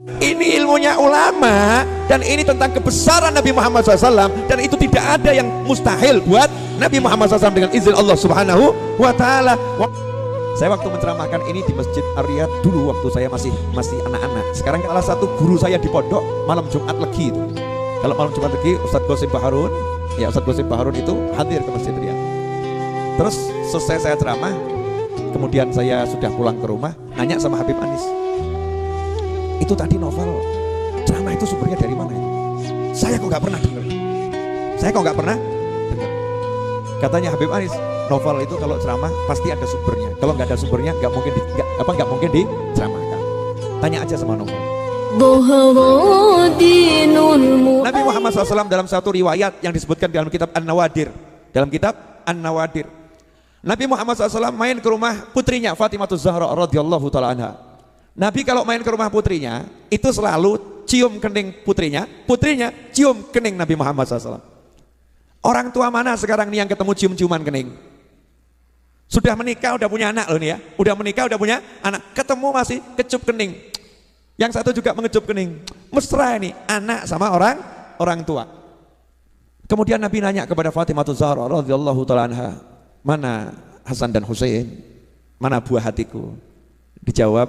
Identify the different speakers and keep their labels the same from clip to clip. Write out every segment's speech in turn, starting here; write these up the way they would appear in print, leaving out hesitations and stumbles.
Speaker 1: Ini ilmunya ulama, dan ini tentang kebesaran Nabi Muhammad SAW, dan itu tidak ada yang mustahil buat Nabi Muhammad SAW dengan izin Allah Subhanahu wa Ta'ala. Saya waktu menceramahkan ini di Masjid Ar-Riyad dulu waktu saya masih anak-anak. Sekarang salah satu guru saya di pondok malam Jumat Legi itu. Kalau malam Jumat Legi Ustadz Qasim Baharun, ya Ustadz Qasim Baharun itu hadir ke Masjid Riyad. Terus selesai saya ceramah, kemudian saya sudah pulang ke rumah, nanya sama Habib Anis, itu tadi novel ceramah itu sumbernya dari mana itu? Saya kok nggak pernah dengar. Katanya Habib Anis, novel itu kalau ceramah pasti ada sumbernya. Kalau nggak ada sumbernya nggak mungkin diceramahkan. Tanya aja sama novel. Nabi Muhammad SAW dalam satu riwayat yang disebutkan dalam kitab An-Nawadir, Nabi Muhammad SAW main ke rumah putrinya Fatimah Zahra radhiyallahu taala anha. Nabi kalau main ke rumah putrinya itu selalu cium kening putrinya cium kening Nabi Muhammad SAW. Orang tua mana sekarang nih yang ketemu cium-ciuman kening? Sudah menikah, udah punya anak loh nih ya. Udah menikah, udah punya anak, ketemu masih kecup kening. Yang satu juga mengecup kening. Mesra ini anak sama orang tua. Kemudian Nabi nanya kepada Fatimah Zahra radhiyallahu taala anha, mana Hasan dan Husain? Mana buah hatiku? Dijawab,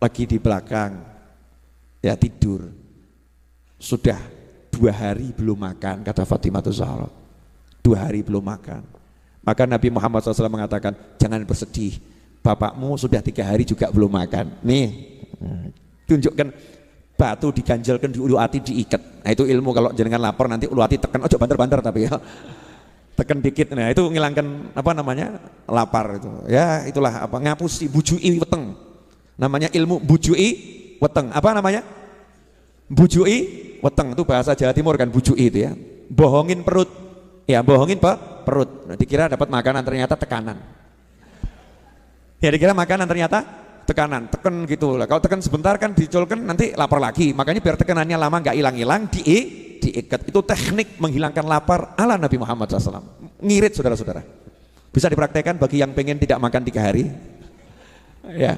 Speaker 1: lagi di belakang, ya tidur. Sudah 2 hari belum makan, kata Fatimah Zahra. 2 hari belum makan. Maka Nabi Muhammad SAW mengatakan, jangan bersedih, bapakmu sudah 3 hari juga belum makan. Nih, tunjukkan batu diganjalkan di ulu hati diikat. Nah itu ilmu kalau jenengan lapar nanti ulu hati tekan, ojo banter-banter tapi ya. Tekan dikit, nah itu ngilangkan lapar itu. Ya itulah ngapusi bujui weteng. Namanya ilmu bujui weteng. Apa namanya? Bujui weteng, itu bahasa Jawa Timur kan, bujui itu ya. Bohongin perut. Ya, bohongin perut. Nah, dikira dapat makanan ternyata tekanan. Ya dikira makanan ternyata tekanan, tekan gitu lah. Kalau tekan sebentar kan dicolkan nanti lapar lagi. Makanya biar tekanannya lama nggak hilang-hilang diikat. Itu teknik menghilangkan lapar ala Nabi Muhammad SAW. Ngirit saudara-saudara. Bisa dipraktekkan bagi yang pengen tidak makan 3 hari. Ya,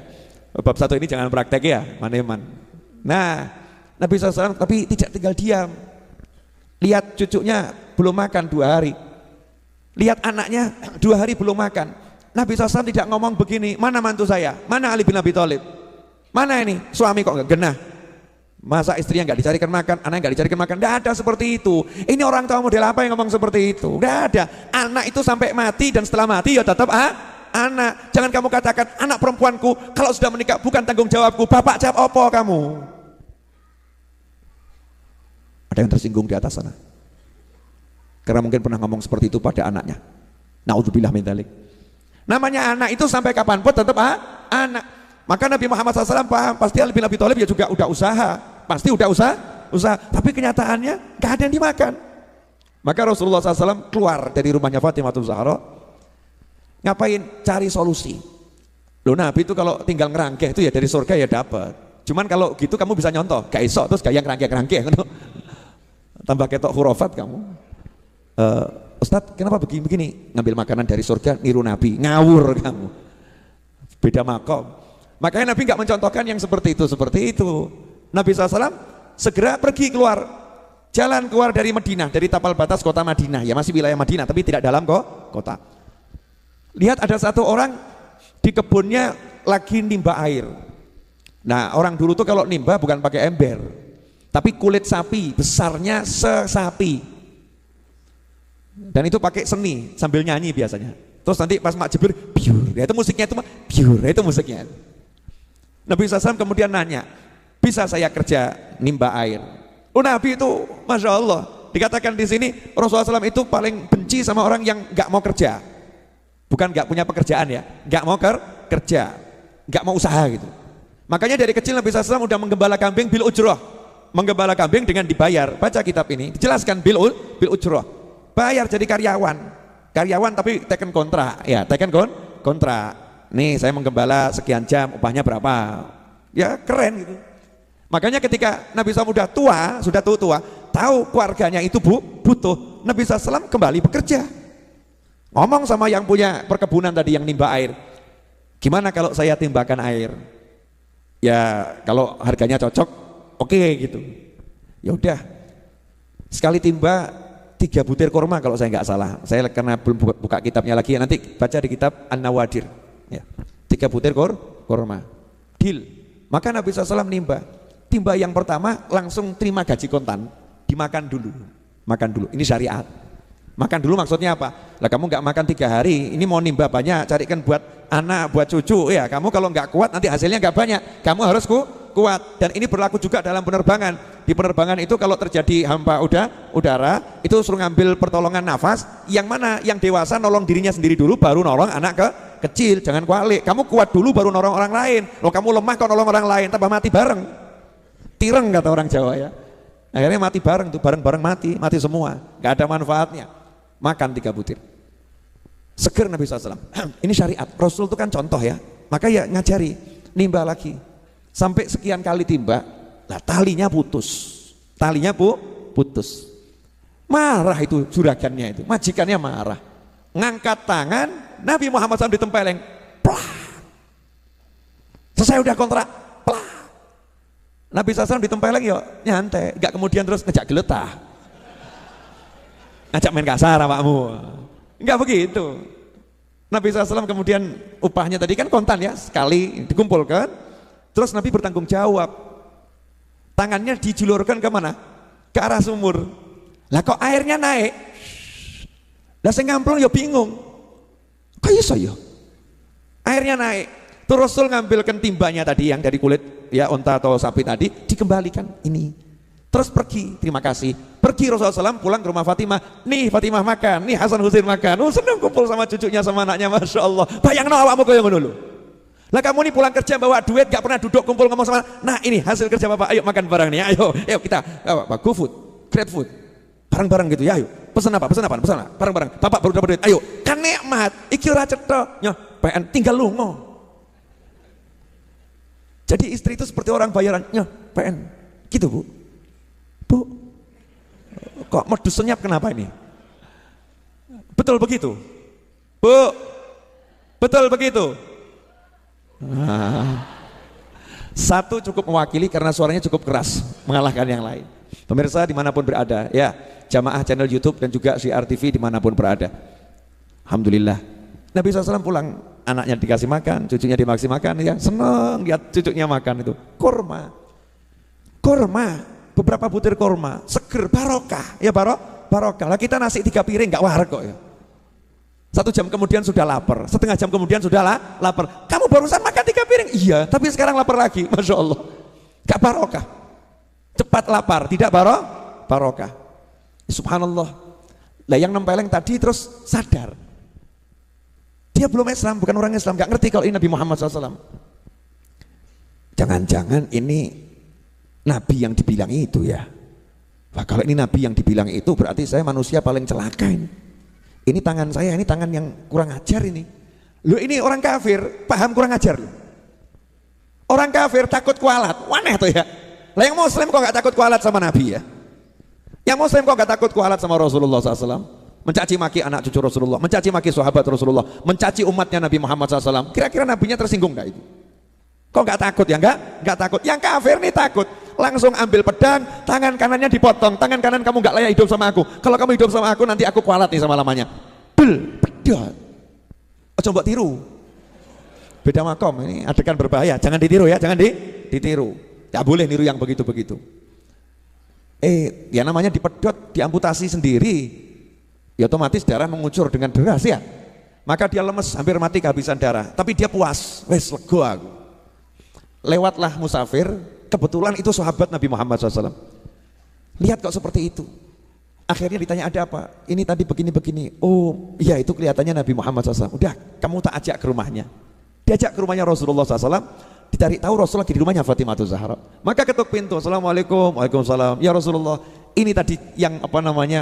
Speaker 1: bab 1 ini jangan praktek ya, maneman. Nah, Nabi SAW tapi tidak tinggal diam. Lihat cucunya belum makan 2 hari. Lihat anaknya 2 hari belum makan. Nabi SAW tidak ngomong begini, mana mantu saya, mana Ali bin Abi Thalib, mana ini suami kok nggak genah, masa istrinya nggak dicarikan makan, anaknya nggak dicarikan makan. Nggak ada seperti itu. Ini orang tua model apa yang ngomong seperti itu? Nggak ada. Anak itu sampai mati dan setelah mati ya tetap anak. Jangan kamu katakan anak perempuanku kalau sudah menikah bukan tanggung jawabku. Bapak jawab apa kamu? Ada yang tersinggung di atas sana karena mungkin pernah ngomong seperti itu pada anaknya. Naudzubillah min dzalik. Namanya anak itu sampai kapanpun tetap anak. Maka Nabi Muhammad SAW paham, pasti Ali bin Abi Thalib ya juga udah usaha, pasti udah usaha. Tapi kenyataannya gak ada yang dimakan. Maka Rasulullah SAW keluar dari rumahnya Fatimah Zahra. Ngapain? Cari solusi. Loh, Nabi itu kalau tinggal ngerangkeh itu ya dari surga ya dapat. Cuman kalau gitu kamu bisa nyontoh, gak isok terus gaya ngerangkeh. Tambah ketok hurufat kamu. Ustadz, kenapa begini? Ngambil makanan dari surga, niru Nabi, ngawur kamu. Beda makom. Makanya Nabi nggak mencontohkan yang seperti itu. Nabi SAW segera pergi keluar, jalan keluar dari Madinah, dari tapal batas kota Madinah. Ya masih wilayah Madinah, tapi tidak dalam kota. Lihat ada satu orang di kebunnya lagi nimba air. Nah orang dulu tuh kalau nimba bukan pakai ember, tapi kulit sapi, besarnya sesapi. Dan itu pakai seni sambil nyanyi biasanya. Terus nanti pas mak jebur, biur, ya itu musiknya itu biur, ya itu musiknya. Nabi SAW kemudian nanya, bisa saya kerja nimba air? Oh Nabi itu, masya Allah, dikatakan di sini Rasulullah SAW itu paling benci sama orang yang nggak mau kerja, bukan nggak punya pekerjaan ya, nggak mau kerja, nggak mau usaha gitu. Makanya dari kecil Nabi SAW udah menggembala kambing bil ujroh, menggembala kambing dengan dibayar. Baca kitab ini, dijelaskan bil ujroh. Bayar jadi karyawan tapi teken kontrak ya, teken kontrak. Nih saya menggembala sekian jam, upahnya berapa? Ya keren gitu. Makanya ketika Nabi SAW sudah tua, tahu keluarganya itu butuh, Nabi SAW kembali bekerja. Ngomong sama yang punya perkebunan tadi yang nimba air, gimana kalau saya timbakan air? Ya kalau harganya cocok, oke gitu. Ya udah, sekali timba 3 butir kurma kalau saya nggak salah. Saya karena belum buka kitabnya lagi, nanti baca di kitab An-Nawadir. Ya, 3 butir kurma. Deal. Maka Nabi SAW nimba. Timba yang pertama langsung terima gaji kontan, dimakan dulu. Makan dulu. Ini syariat. Makan dulu maksudnya apa? Lah kamu nggak makan 3 hari, ini mau nimba banyak, carikan buat anak, buat cucu. Ya, kamu kalau nggak kuat nanti hasilnya nggak banyak. Kamu harus kuat. Dan ini berlaku juga dalam penerbangan. Di penerbangan itu kalau terjadi hampa udara, itu suruh ngambil pertolongan nafas. Yang mana? Yang dewasa nolong dirinya sendiri dulu, baru nolong anak kecil. Jangan kualik. Kamu kuat dulu, baru nolong orang lain. Loh kamu lemah kok nolong orang lain, tambah mati bareng. Tireng kata orang Jawa ya. Akhirnya mati bareng tuh, bareng-bareng mati semua. Nggak ada manfaatnya. Makan 3 butir. Seger Nabi SAW. Ini syariat. Rasul itu kan contoh ya. Maka ya ngajari, nimba lagi. Sampai sekian kali timba, nah talinya putus. Talinya putus. Marah itu juragannya itu, majikannya marah. Ngangkat tangan, Nabi Muhammad SAW ditempeleng. Plak. Selesai udah kontrak. Plak. Nabi SAW ditempeleng ya nyantai, gak kemudian terus ngejak geletah. Ngajak main kasar awakmu. Enggak begitu. Nabi SAW kemudian upahnya tadi kan kontan ya, sekali dikumpulkan. Terus Nabi bertanggung jawab. Tangannya dijulurkan ke mana? Ke arah sumur. Lah kok airnya naik? Lah sing ngamplung ya bingung. Kok iso ya? Airnya naik. Terus Rasul ngambilkan timbanya tadi yang dari kulit ya unta atau sapi tadi, dikembalikan ini. Terus pergi, terima kasih. Pergi Rasulullah SAW pulang ke rumah Fatimah. Nih Fatimah makan, nih Hasan Husain makan. Oh senang kumpul sama cucunya sama anaknya, Masya Allah. Bayang no awakmu kaya ngono lho. Lah kamu nih pulang kerja bawa duit, gak pernah duduk kumpul ngomong sama. Nah ini hasil kerja bapak, ayo makan bareng nih, ayo kita go food, grab food, bareng-bareng gitu ya, ayo. Pesan apa? Bareng-bareng. Bapak baru dapat duit, ayo. Kan nikmat, iki ora cetha. Nyoh, PN tinggal lungo. Jadi istri itu seperti orang bayaran, nyoh, PN. Gitu Bu. Bu, kok medus senyap kenapa ini? Betul begitu? Bu, betul begitu? Satu cukup mewakili karena suaranya cukup keras, mengalahkan yang lain. Pemirsa dimanapun berada, ya jamaah channel YouTube dan juga Syiar TV dimanapun berada. Alhamdulillah, Nabi SAW pulang, anaknya dikasih makan, cucunya dikasih makan, ya seneng lihat cucunya makan itu. Kurma, beberapa butir kurma, seger, barokah, ya barokah. Lah kita nasi 3 piring nggak warak kok ya. 1 jam kemudian sudah lapar, setengah jam kemudian sudah lapar. Kamu barusan makan 3 piring, iya, tapi sekarang lapar lagi, Masya Allah. Gak barokah, cepat lapar, tidak barokah. Subhanallah. Lah yang nempeleng tadi terus sadar, dia belum Islam, bukan orang Islam, gak ngerti kalau ini Nabi Muhammad SAW. Jangan-jangan ini Nabi yang dibilang itu ya. Wah, kalau ini Nabi yang dibilang itu berarti saya manusia paling celaka ini. Ini tangan saya, ini tangan yang kurang ajar ini. Loh ini orang kafir, paham kurang ajar loh. Orang kafir takut kualat, waneh tuh ya. Lah yang muslim kok gak takut kualat sama Nabi ya. Yang muslim kok gak takut kualat sama Rasulullah SAW. Mencaci maki anak cucu Rasulullah, mencaci maki sahabat Rasulullah, mencaci umatnya Nabi Muhammad SAW. Kira-kira Nabinya tersinggung gak itu? Kok gak takut ya? Enggak takut. Yang kafir nih takut. Langsung ambil pedang, tangan kanannya dipotong. Tangan kanan kamu gak layak hidup sama aku. Kalau kamu hidup sama aku nanti aku kualat nih sama lamanya. Pedang. Coba tiru. Beda makom, ini adegan berbahaya. Jangan ditiru ya, jangan ditiru. Ya boleh niru yang begitu-begitu. Ya namanya dipedot, diamputasi sendiri. Ya otomatis darah mengucur dengan deras ya. Maka dia lemes, hampir mati kehabisan darah. Tapi dia puas, wes lego aku. Lewatlah musafir, kebetulan itu sahabat Nabi Muhammad SAW. Lihat kok seperti itu. Akhirnya ditanya ada apa? Ini tadi begini-begini. Oh iya itu kelihatannya Nabi Muhammad SAW. Udah kamu tak ajak ke rumahnya. Diajak ke rumahnya Rasulullah SAW. Dicari tahu Rasulullah lagi di rumahnya Fatimah Zahra. Maka ketuk pintu. Assalamualaikum. Waalaikumsalam. Ya Rasulullah, ini tadi yang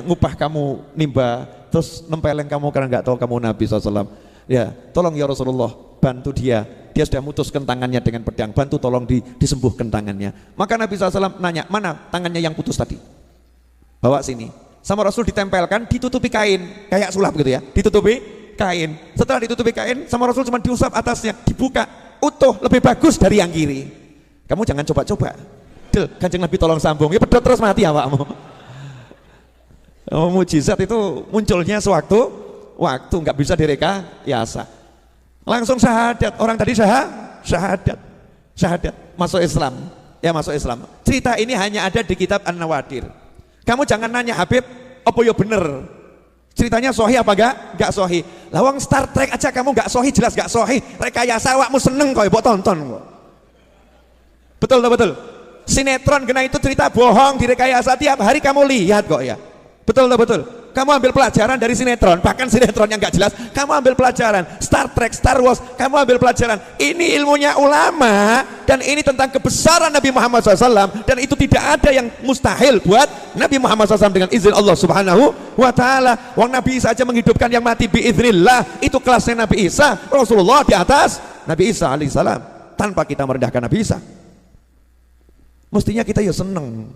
Speaker 1: ngupah kamu nimba, terus nempeleng kamu karena nggak tahu kamu Nabi SAW. Ya tolong ya Rasulullah, bantu dia sudah mutuskan tangannya dengan pedang, bantu tolong disembuhkan tangannya. Maka Nabi SAW nanya, mana tangannya yang putus tadi? Bawa sini. Sama Rasul ditempelkan, ditutupi kain, kayak sulap gitu ya, ditutupi kain. Setelah ditutupi kain, sama Rasul cuma diusap atasnya, dibuka, utuh, lebih bagus dari yang kiri. Kamu jangan coba-coba. Del, Kanjeng Nabi tolong sambung, ya pedot terus mati awakmu. Mujizat itu munculnya waktu nggak bisa direkayasa. Langsung syahadat, orang tadi syahadat masuk Islam, ya masuk Islam. Cerita ini hanya ada di kitab An-Nawadir. Kamu jangan nanya Habib, apa ya bener? Ceritanya sahih apa enggak sahih? Lawang Star Trek aja kamu enggak sahih, jelas enggak sahih. Rekayasa awakmu seneng kok mbok tonton kok. Betul. Sinetron kena itu cerita bohong direkayasa tiap hari kamu lihat kok ya. Betul. Kamu ambil pelajaran dari sinetron, bahkan sinetron yang enggak jelas, kamu ambil pelajaran. Star Trek, Star Wars, kamu ambil pelajaran. Ini ilmunya ulama dan ini tentang kebesaran Nabi Muhammad SAW, dan itu tidak ada yang mustahil buat Nabi Muhammad SAW dengan izin Allah Subhanahu wa Ta'ala. Wong Nabi Isa aja menghidupkan yang mati biiznillah, itu kelasnya Nabi Isa. Rasulullah di atas Nabi Isa alaihissalam, tanpa kita merendahkan Nabi Isa. Mestinya kita ya seneng.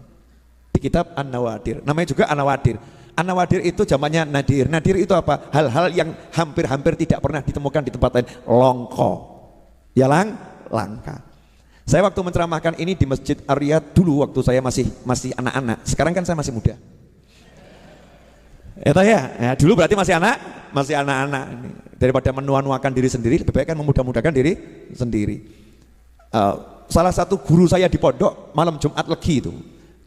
Speaker 1: Di kitab An-Nawadir, namanya juga An-Nawadir. An-Nawadir itu zamannya nadir. Nadir itu apa? Hal-hal yang hampir-hampir tidak pernah ditemukan di tempat lain. Longko, ya langka. Saya waktu menceramahkan ini di Masjid Ar-Riyad dulu waktu saya masih anak-anak. Sekarang kan saya masih muda. Ya, dulu berarti masih anak-anak. Daripada menua-nuakan diri sendiri, lebih baik kan memudah-mudahkan diri sendiri. Salah satu guru saya di pondok malam Jumat Legi itu.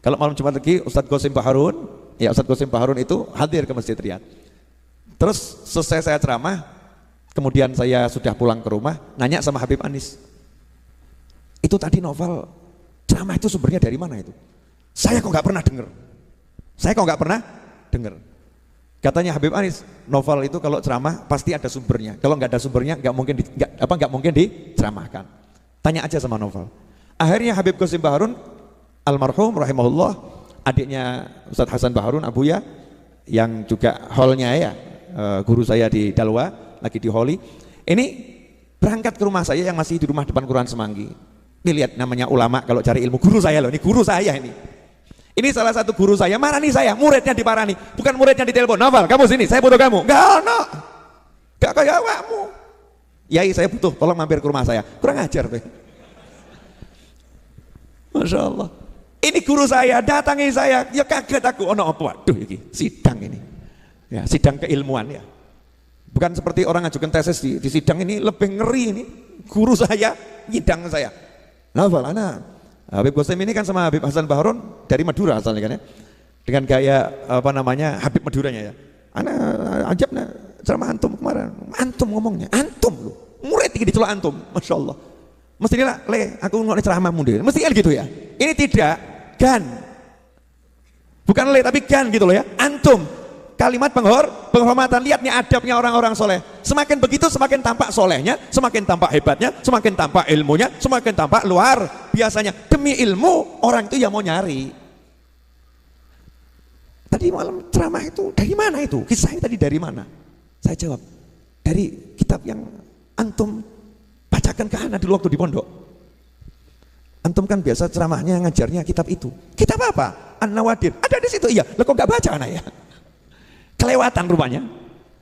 Speaker 1: Kalau malam Jumat Legi, Ustadz Qasim Baharun itu hadir ke Masjid Riyad. Terus selesai saya ceramah, kemudian saya sudah pulang ke rumah, nanya sama Habib Anis, itu tadi novel ceramah itu sumbernya dari mana itu? Saya kok nggak pernah dengar. Katanya Habib Anis, novel itu kalau ceramah pasti ada sumbernya. Kalau nggak ada sumbernya nggak mungkin diceramahkan. Tanya aja sama novel. Akhirnya Habib Qasim Baharun almarhum rahimahullah, adiknya Ustadz Hasan Baharun Abuya, yang juga hallnya ya, guru saya di Dalwa, lagi di Holi. Ini berangkat ke rumah saya yang masih di rumah depan Kelurahan Semanggi. Ini lihat namanya ulama kalau cari ilmu, guru saya loh, ini guru saya ini. Ini salah satu guru saya, marani saya, muridnya diparani, bukan muridnya ditelepon, Novel, kamu sini, saya butuh kamu. Enggak kayak awakmu. Yai, saya butuh, tolong mampir ke rumah saya. Kurang ajar tuh. Masya Allah. Ini guru saya, datangi saya, ya kaget aku. Oh no, waduh ini sidang ini. Ya, sidang keilmuan ya. Bukan seperti orang ngajukan tesis di sidang ini, lebih ngeri ini. Guru saya, nyidang saya. Novel, Habib Qasim ini kan sama Habib Hasan Baharun dari Madura asalnya kan ya. Dengan gaya Habib Maduranya ya. Ajabnya ceramah antum kemarin. Antum ngomongnya, antum loh. Murid ini dicelok antum, Masya Allah. Mestinya aku ngomong ceramahmu deh. Mestinya gitu ya. Ini tidak, gan. Bukan tapi gan gitu loh ya. Antum, kalimat penghormatan. Lihat nih adabnya orang-orang soleh. Semakin begitu semakin tampak solehnya, semakin tampak hebatnya, semakin tampak ilmunya, semakin tampak luar biasanya. Demi ilmu orang itu yang mau nyari. Tadi malam ceramah itu dari mana itu? Kisahnya tadi dari mana? Saya jawab, dari kitab yang antum bacakan ke anak dulu waktu di pondok. Antum kan biasa ceramahnya ngajarnya kitab itu. Kitab apa? An-Nawadir. Ada di situ. Iya. Lah kok enggak baca anak ya? Kelewatan rupanya.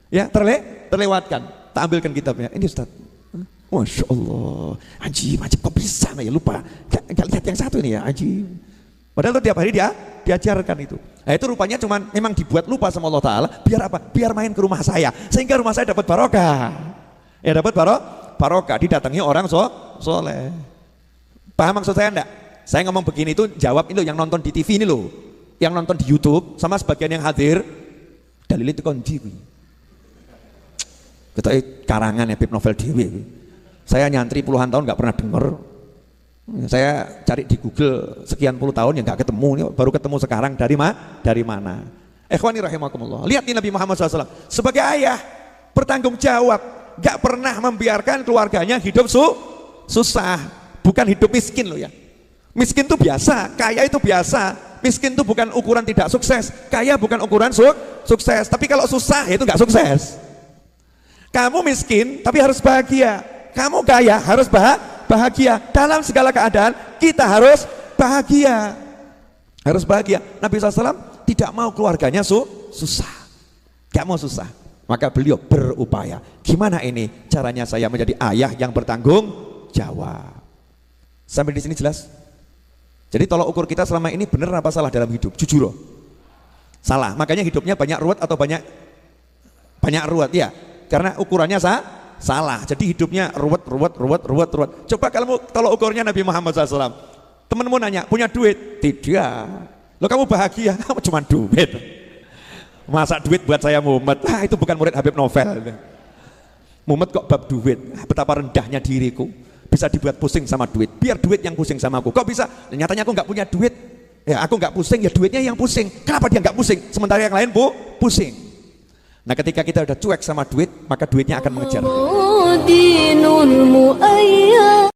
Speaker 1: Ya, terlewatkan. Tak ambilkan kitabnya. Ini Ustaz. Masya Allah. Ajib kok bisa ya, lupa. Enggak lihat yang satu ini ya, ajib. Padahal itu tiap hari dia diajarkan itu. Nah, itu rupanya cuman memang dibuat lupa sama Allah Ta'ala. Biar apa? Biar main ke rumah saya. Sehingga rumah saya dapat barokah. Ya dapat barokah, didatangi orang soleh. Paham maksud saya enggak? Saya ngomong begini itu jawab itu yang nonton di TV ini loh, yang nonton di YouTube sama sebagian yang hadir. Dalil itu konji. Kita karangan Habib Novel Dewi. Saya nyantri puluhan tahun nggak pernah dengar. Saya cari di Google sekian puluh tahun yang nggak ketemu. Baru ketemu sekarang dari mana? Ikhwani rahimakumullah. Lihat nih Nabi Muhammad SAW sebagai ayah bertanggung jawab. Gak pernah membiarkan keluarganya hidup susah. Bukan hidup miskin loh ya. Miskin itu biasa, kaya itu biasa. Miskin itu bukan ukuran tidak sukses, kaya bukan ukuran sukses. Tapi kalau susah itu gak sukses. Kamu miskin tapi harus bahagia. Kamu kaya harus bahagia. Dalam segala keadaan kita harus bahagia. Harus bahagia. Nabi SAW tidak mau keluarganya susah. Gak mau susah. Maka beliau berupaya. Gimana ini caranya saya menjadi ayah yang bertanggung jawab? Sampai di sini jelas? Jadi tolak ukur kita selama ini benar apa salah dalam hidup? Jujur loh. Salah. Makanya hidupnya banyak ruwet atau banyak ruwet ya. Karena ukurannya salah. Jadi hidupnya ruwet. Coba kalau tolak ukurnya Nabi Muhammad SAW. Temenmu nanya, punya duit? Tidak. Lo kamu bahagia? Cuma duit. Masa duit buat saya Muhammad? Itu bukan murid Habib Novel. Muhammad kok bab duit? Betapa rendahnya diriku. Bisa dibuat pusing sama duit, biar duit yang pusing sama aku. Kok bisa? Nyatanya aku nggak punya duit, ya aku nggak pusing, ya duitnya yang pusing. Kenapa dia nggak pusing? Sementara yang lain pusing. Nah ketika kita udah cuek sama duit, maka duitnya akan mengejar.